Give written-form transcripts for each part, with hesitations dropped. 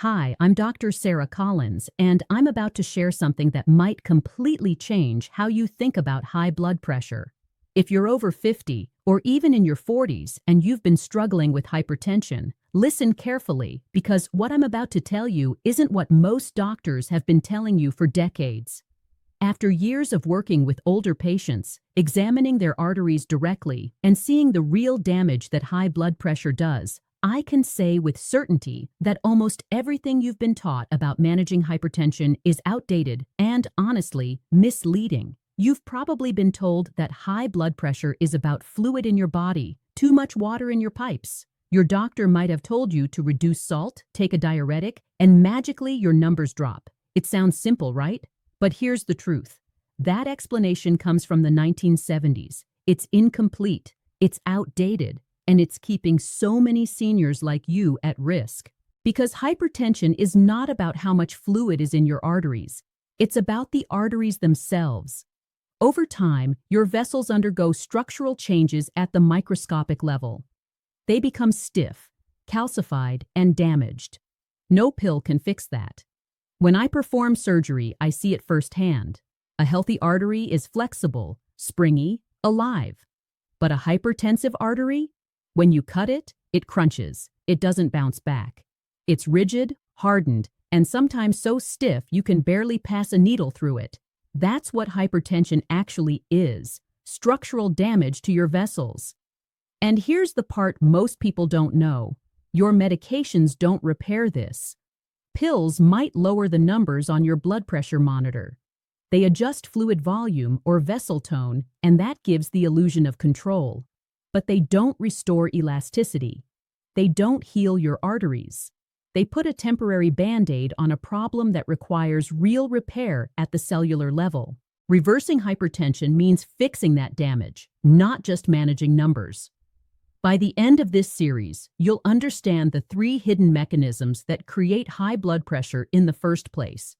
Hi, I'm Dr. Sarah Collins, and I'm about to share something that might completely change how you think about high blood pressure. If you're over 50 or even in your 40s and you've been struggling with hypertension, listen carefully because what I'm about to tell you isn't what most doctors have been telling you for decades. After years of working with older patients, examining their arteries directly, and seeing the real damage that high blood pressure does, I can say with certainty that almost everything you've been taught about managing hypertension is outdated and, honestly, misleading. You've probably been told that high blood pressure is about fluid in your body, too much water in your pipes. Your doctor might have told you to reduce salt, take a diuretic, and magically your numbers drop. It sounds simple, right? But here's the truth. That explanation comes from the 1970s. It's incomplete, it's outdated, and it's keeping so many seniors like you at risk. Because hypertension is not about how much fluid is in your arteries. It's about the arteries themselves. Over time, your vessels undergo structural changes at the microscopic level. They become stiff, calcified, and damaged. No pill can fix that. When I perform surgery, I see it firsthand. A healthy artery is flexible, springy, alive. But a hypertensive artery? When you cut it, it crunches. It doesn't bounce back. It's rigid, hardened, and sometimes so stiff you can barely pass a needle through it. That's what hypertension actually is: structural damage to your vessels. And here's the part most people don't know. Your medications don't repair this. Pills might lower the numbers on your blood pressure monitor. They adjust fluid volume or vessel tone, and that gives the illusion of control. But they don't restore elasticity. They don't heal your arteries. They put a temporary Band-Aid on a problem that requires real repair at the cellular level. Reversing hypertension means fixing that damage, not just managing numbers. By the end of this series, you'll understand the 3 hidden mechanisms that create high blood pressure in the first place.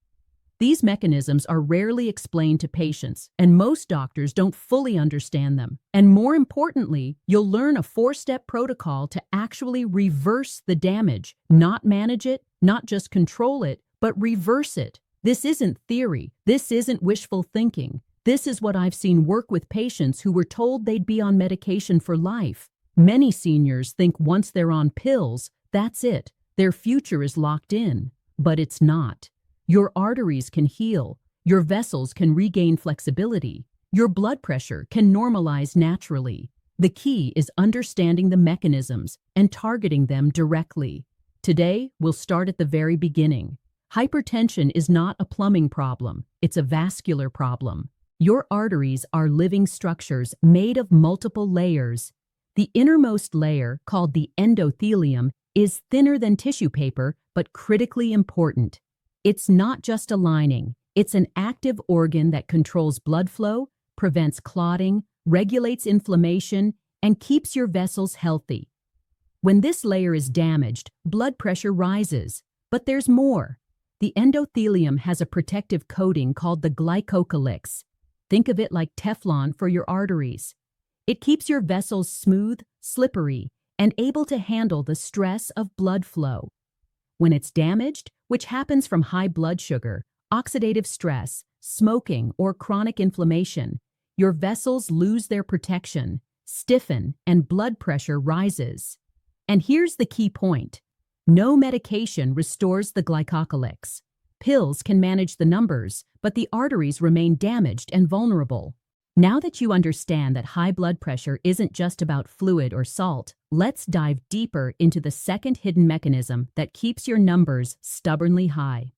These mechanisms are rarely explained to patients, and most doctors don't fully understand them. And more importantly, you'll learn a 4-step protocol to actually reverse the damage, not manage it, not just control it, but reverse it. This isn't theory. This isn't wishful thinking. This is what I've seen work with patients who were told they'd be on medication for life. Many seniors think once they're on pills, that's it. Their future is locked in. But it's not. Your arteries can heal. Your vessels can regain flexibility. Your blood pressure can normalize naturally. The key is understanding the mechanisms and targeting them directly. Today, we'll start at the very beginning. Hypertension is not a plumbing problem. It's a vascular problem. Your arteries are living structures made of multiple layers. The innermost layer, called the endothelium, is thinner than tissue paper, but critically important. It's not just a lining. It's an active organ that controls blood flow, prevents clotting, regulates inflammation, and keeps your vessels healthy. When this layer is damaged, blood pressure rises. But there's more. The endothelium has a protective coating called the glycocalyx. Think of it like Teflon for your arteries. It keeps your vessels smooth, slippery, and able to handle the stress of blood flow. When it's damaged, which happens from high blood sugar, oxidative stress, smoking, or chronic inflammation, your vessels lose their protection, stiffen, and blood pressure rises. And here's the key point. No medication restores the glycocalyx. Pills can manage the numbers, but the arteries remain damaged and vulnerable. Now that you understand that high blood pressure isn't just about fluid or salt, let's dive deeper into the second hidden mechanism that keeps your numbers stubbornly high.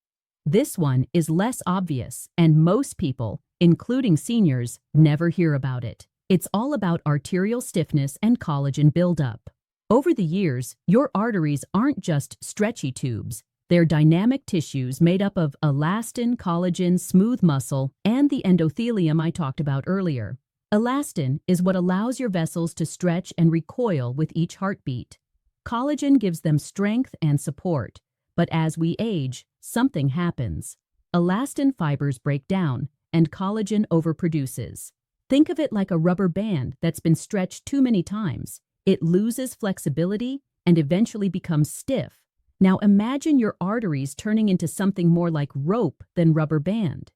This one is less obvious, and most people, including seniors, never hear about it. It's all about arterial stiffness and collagen buildup. Over the years, your arteries aren't just stretchy tubes. They're dynamic tissues made up of elastin, collagen, smooth muscle, and the endothelium I talked about earlier. Elastin is what allows your vessels to stretch and recoil with each heartbeat. Collagen gives them strength and support. But as we age, something happens. Elastin fibers break down, and collagen overproduces. Think of it like a rubber band that's been stretched too many times. It loses flexibility and eventually becomes stiff. Now imagine your arteries turning into something more like rope than rubber band.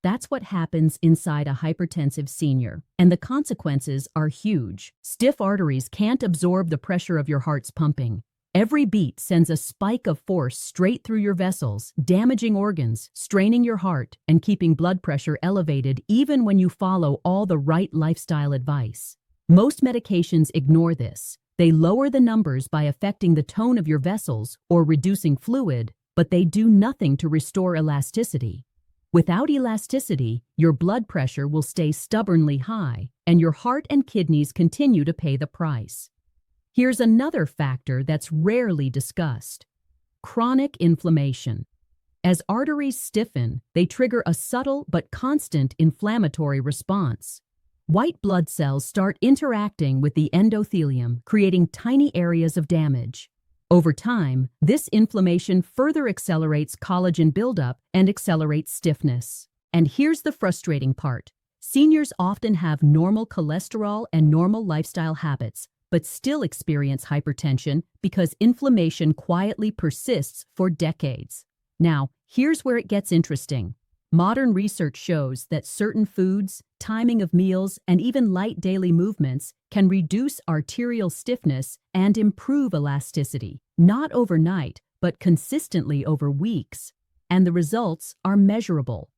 That's what happens inside a hypertensive senior, and the consequences are huge. Stiff arteries can't absorb the pressure of your heart's pumping. Every beat sends a spike of force straight through your vessels, damaging organs, straining your heart, and keeping blood pressure elevated even when you follow all the right lifestyle advice. Most medications ignore this. They lower the numbers by affecting the tone of your vessels or reducing fluid, but they do nothing to restore elasticity. Without elasticity, your blood pressure will stay stubbornly high, and your heart and kidneys continue to pay the price. Here's another factor that's rarely discussed: chronic inflammation. As arteries stiffen, they trigger a subtle but constant inflammatory response. White blood cells start interacting with the endothelium, creating tiny areas of damage. Over time, this inflammation further accelerates collagen buildup and accelerates stiffness. And here's the frustrating part. Seniors often have normal cholesterol and normal lifestyle habits, but still experience hypertension because inflammation quietly persists for decades. Now, here's where it gets interesting. Modern research shows that certain foods, timing of meals, and even light daily movements can reduce arterial stiffness and improve elasticity, not overnight, but consistently over weeks. And the results are measurable.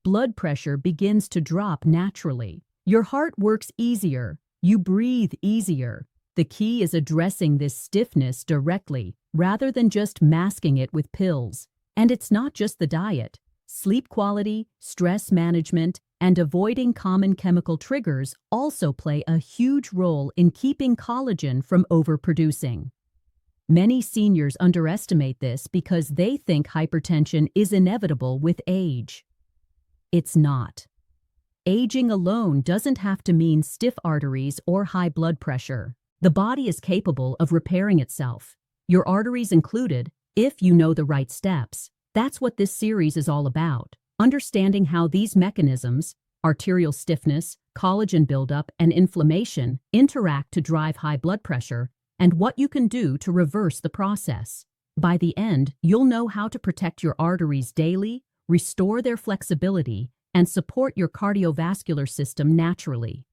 Blood pressure begins to drop naturally. Your heart works easier. You breathe easier. The key is addressing this stiffness directly, rather than just masking it with pills. And it's not just the diet. Sleep quality, stress management, and avoiding common chemical triggers also play a huge role in keeping collagen from overproducing. Many seniors underestimate this because they think hypertension is inevitable with age. It's not. Aging alone doesn't have to mean stiff arteries or high blood pressure. The body is capable of repairing itself, your arteries included, if you know the right steps. That's what this series is all about, understanding how these mechanisms, arterial stiffness, collagen buildup, and inflammation, interact to drive high blood pressure, and what you can do to reverse the process. By the end, you'll know how to protect your arteries daily, restore their flexibility, and support your cardiovascular system naturally.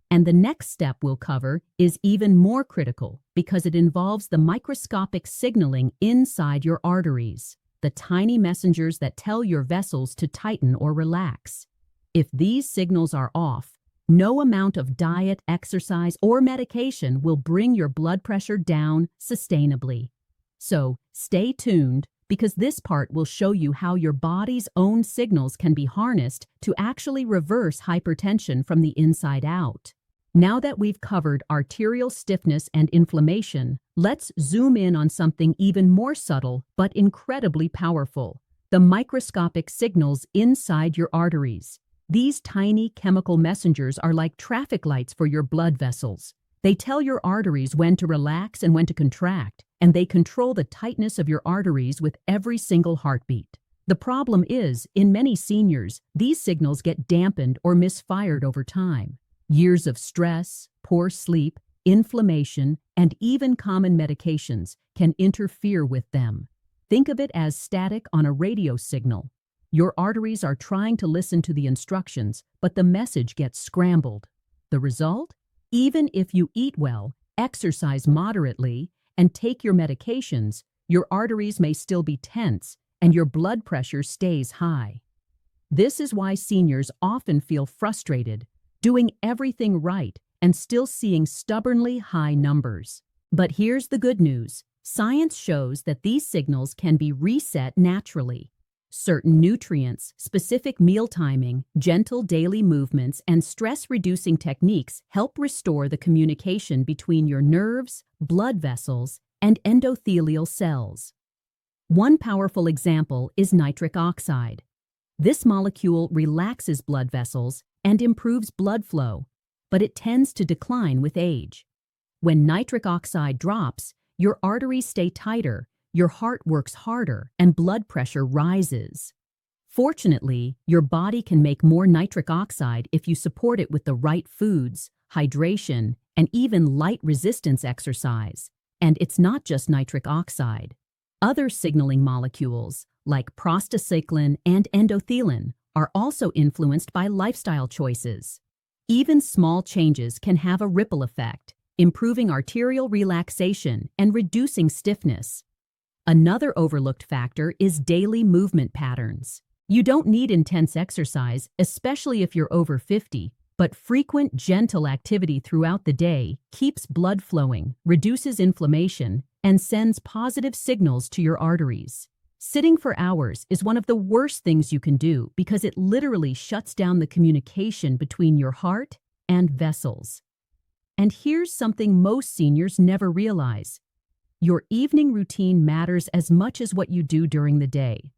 And the next step we'll cover is even more critical because it involves the microscopic signaling inside your arteries, the tiny messengers that tell your vessels to tighten or relax. If these signals are off, no amount of diet, exercise, or medication will bring your blood pressure down sustainably. So stay tuned, because this part will show you how your body's own signals can be harnessed to actually reverse hypertension from the inside out. Now that we've covered arterial stiffness and inflammation, let's zoom in on something even more subtle but incredibly powerful: the microscopic signals inside your arteries. These tiny chemical messengers are like traffic lights for your blood vessels. They tell your arteries when to relax and when to contract, and they control the tightness of your arteries with every single heartbeat. The problem is, in many seniors, these signals get dampened or misfired over time. Years of stress, poor sleep, inflammation, and even common medications can interfere with them. Think of it as static on a radio signal. Your arteries are trying to listen to the instructions, but the message gets scrambled. The result? Even if you eat well, exercise moderately, and take your medications, your arteries may still be tense and your blood pressure stays high. This is why seniors often feel frustrated, doing everything right and still seeing stubbornly high numbers. But here's the good news. Science shows that these signals can be reset naturally. Certain nutrients, specific meal timing, gentle daily movements, and stress-reducing techniques help restore the communication between your nerves, blood vessels, and endothelial cells. One powerful example is nitric oxide. This molecule relaxes blood vessels and improves blood flow, but it tends to decline with age. When nitric oxide drops, your arteries stay tighter, your heart works harder, and blood pressure rises. Fortunately, your body can make more nitric oxide if you support it with the right foods, hydration, and even light resistance exercise. And it's not just nitric oxide. Other signaling molecules, like prostacyclin and endothelin, are also influenced by lifestyle choices. Even small changes can have a ripple effect, improving arterial relaxation and reducing stiffness. Another overlooked factor is daily movement patterns. You don't need intense exercise, especially if you're over 50, but frequent, gentle activity throughout the day keeps blood flowing, reduces inflammation, and sends positive signals to your arteries. Sitting for hours is one of the worst things you can do because it literally shuts down the communication between your heart and vessels. And here's something most seniors never realize. Your evening routine matters as much as what you do during the day.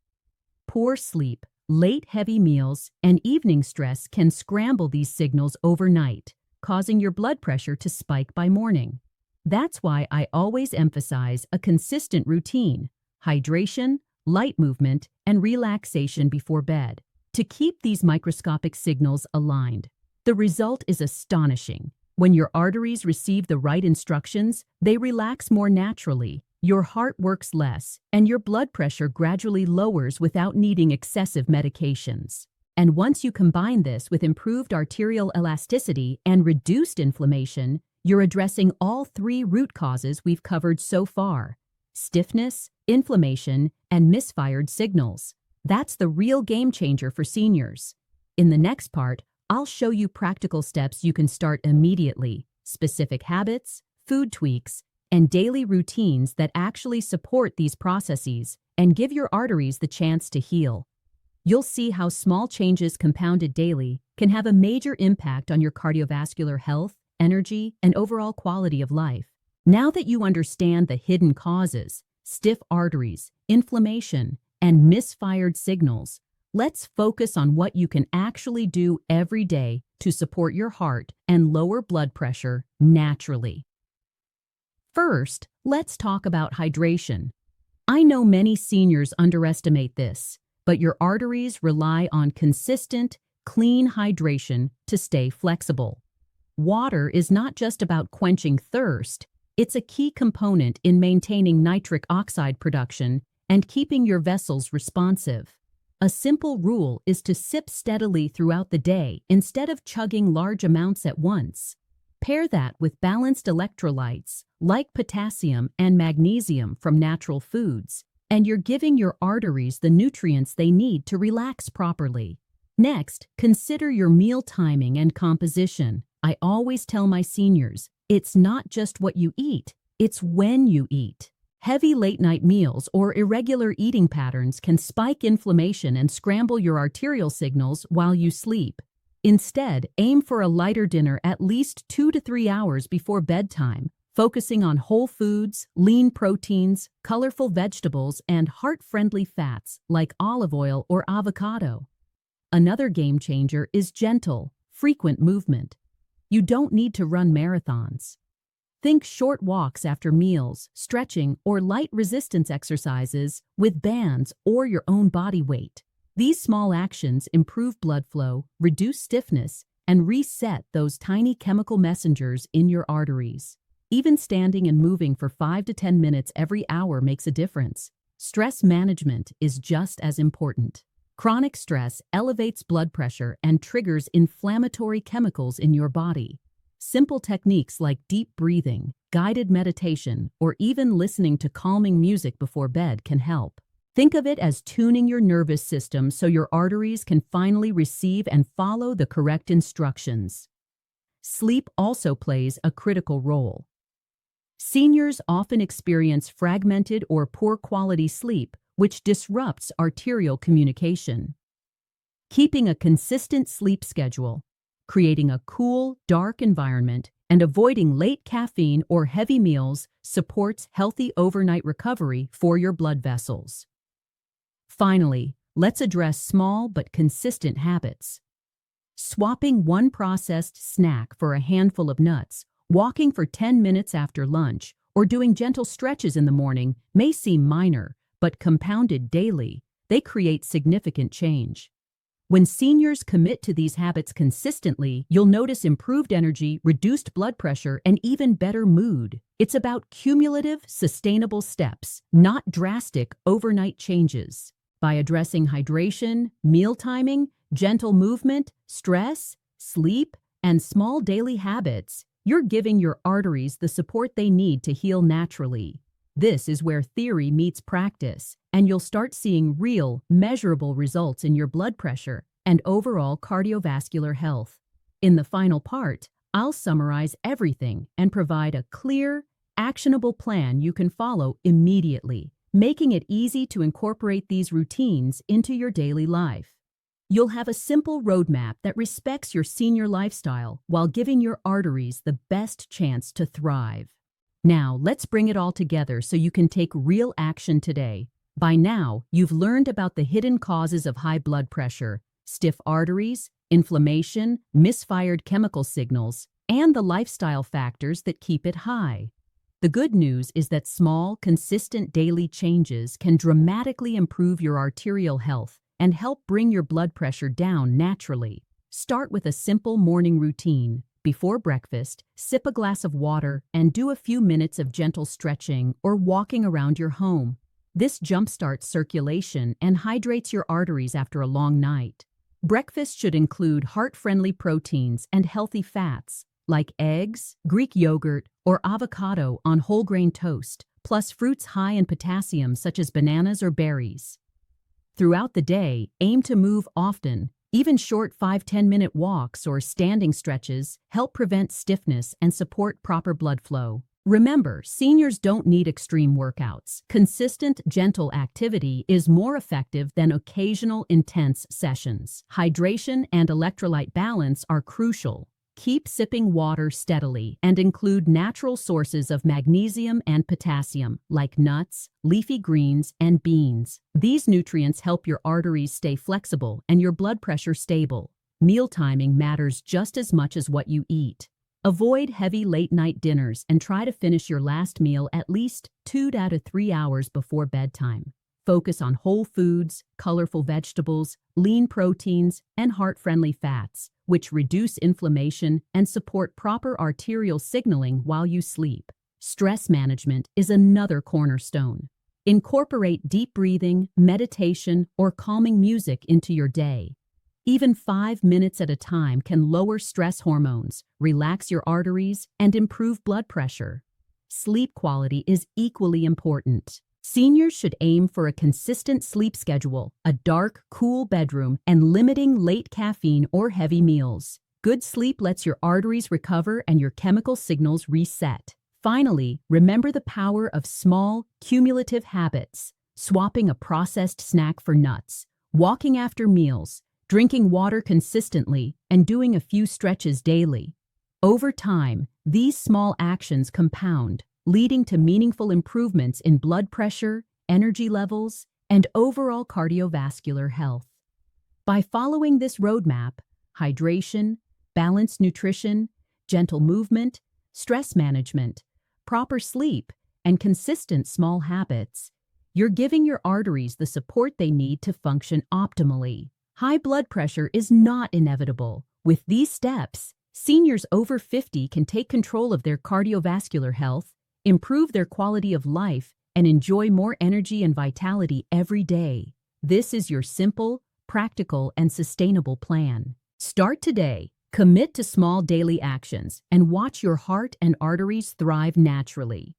Poor sleep, late heavy meals, and evening stress can scramble these signals overnight, causing your blood pressure to spike by morning. That's why I always emphasize a consistent routine, hydration, light movement, and relaxation before bed to keep these microscopic signals aligned. The result is astonishing. When your arteries receive the right instructions, they relax more naturally, your heart works less, and your blood pressure gradually lowers without needing excessive medications. And once you combine this with improved arterial elasticity and reduced inflammation, you're addressing all three root causes we've covered so far: stiffness, inflammation, and misfired signals. That's the real game changer for seniors. In the next part, I'll show you practical steps you can start immediately, specific habits, food tweaks, and daily routines that actually support these processes and give your arteries the chance to heal. You'll see how small changes compounded daily can have a major impact on your cardiovascular health, energy, and overall quality of life. Now that you understand the hidden causes, stiff arteries, inflammation, and misfired signals, let's focus on what you can actually do every day to support your heart and lower blood pressure naturally. First, let's talk about hydration. I know many seniors underestimate this, but your arteries rely on consistent, clean hydration to stay flexible. Water is not just about quenching thirst, it's a key component in maintaining nitric oxide production and keeping your vessels responsive. A simple rule is to sip steadily throughout the day instead of chugging large amounts at once. Pair that with balanced electrolytes like potassium and magnesium from natural foods, and you're giving your arteries the nutrients they need to relax properly. Next, consider your meal timing and composition. I always tell my seniors, it's not just what you eat, it's when you eat. Heavy late-night meals or irregular eating patterns can spike inflammation and scramble your arterial signals while you sleep. Instead, aim for a lighter dinner at least 2 to 3 hours before bedtime, focusing on whole foods, lean proteins, colorful vegetables, and heart-friendly fats like olive oil or avocado. Another game changer is gentle, frequent movement. You don't need to run marathons. Think short walks after meals, stretching, or light resistance exercises with bands or your own body weight. These small actions improve blood flow, reduce stiffness, and reset those tiny chemical messengers in your arteries. Even standing and moving for 5 to 10 minutes every hour makes a difference. Stress management is just as important. Chronic stress elevates blood pressure and triggers inflammatory chemicals in your body. Simple techniques like deep breathing, guided meditation, or even listening to calming music before bed can help. Think of it as tuning your nervous system so your arteries can finally receive and follow the correct instructions. Sleep also plays a critical role. Seniors often experience fragmented or poor quality sleep, which disrupts arterial communication. Keeping a consistent sleep schedule, creating a cool, dark environment, and avoiding late caffeine or heavy meals supports healthy overnight recovery for your blood vessels. Finally, let's address small but consistent habits. Swapping one processed snack for a handful of nuts, walking for 10 minutes after lunch, or doing gentle stretches in the morning may seem minor, but compounded daily, they create significant change. When seniors commit to these habits consistently, you'll notice improved energy, reduced blood pressure, and even better mood. It's about cumulative, sustainable steps, not drastic, overnight changes. By addressing hydration, meal timing, gentle movement, stress, sleep, and small daily habits, you're giving your arteries the support they need to heal naturally. This is where theory meets practice, and you'll start seeing real, measurable results in your blood pressure and overall cardiovascular health. In the final part, I'll summarize everything and provide a clear, actionable plan you can follow immediately, making it easy to incorporate these routines into your daily life. You'll have a simple roadmap that respects your senior lifestyle while giving your arteries the best chance to thrive. Now, let's bring it all together so you can take real action today. By now, you've learned about the hidden causes of high blood pressure, stiff arteries, inflammation, misfired chemical signals, and the lifestyle factors that keep it high. The good news is that small, consistent daily changes can dramatically improve your arterial health and help bring your blood pressure down naturally. Start with a simple morning routine. Before breakfast, sip a glass of water and do a few minutes of gentle stretching or walking around your home. This jumpstarts circulation and hydrates your arteries after a long night. Breakfast should include heart-friendly proteins and healthy fats, like eggs, Greek yogurt, or avocado on whole grain toast, plus fruits high in potassium such as bananas or berries. Throughout the day, aim to move often. Even short 5–10-minute walks or standing stretches help prevent stiffness and support proper blood flow. Remember, seniors don't need extreme workouts. Consistent, gentle activity is more effective than occasional intense sessions. Hydration and electrolyte balance are crucial. Keep sipping water steadily and include natural sources of magnesium and potassium, like nuts, leafy greens, and beans. These nutrients help your arteries stay flexible and your blood pressure stable. Meal timing matters just as much as what you eat. Avoid heavy late-night dinners and try to finish your last meal at least 2 to 3 hours before bedtime. Focus on whole foods, colorful vegetables, lean proteins, and heart-friendly fats, which reduce inflammation and support proper arterial signaling while you sleep. Stress management is another cornerstone. Incorporate deep breathing, meditation, or calming music into your day. Even 5 minutes at a time can lower stress hormones, relax your arteries, and improve blood pressure. Sleep quality is equally important. Seniors should aim for a consistent sleep schedule, a dark, cool bedroom, and limiting late caffeine or heavy meals. Good sleep lets your arteries recover and your chemical signals reset. Finally, remember the power of small, cumulative habits. Swapping a processed snack for nuts, walking after meals, drinking water consistently, and doing a few stretches daily. Over time, these small actions compound, leading to meaningful improvements in blood pressure, energy levels, and overall cardiovascular health. By following this roadmap, hydration, balanced nutrition, gentle movement, stress management, proper sleep, and consistent small habits, you're giving your arteries the support they need to function optimally. High blood pressure is not inevitable. With these steps, seniors over 50 can take control of their cardiovascular health, improve their quality of life, and enjoy more energy and vitality every day. This is your simple, practical, and sustainable plan. Start today. Commit to small daily actions and watch your heart and arteries thrive naturally.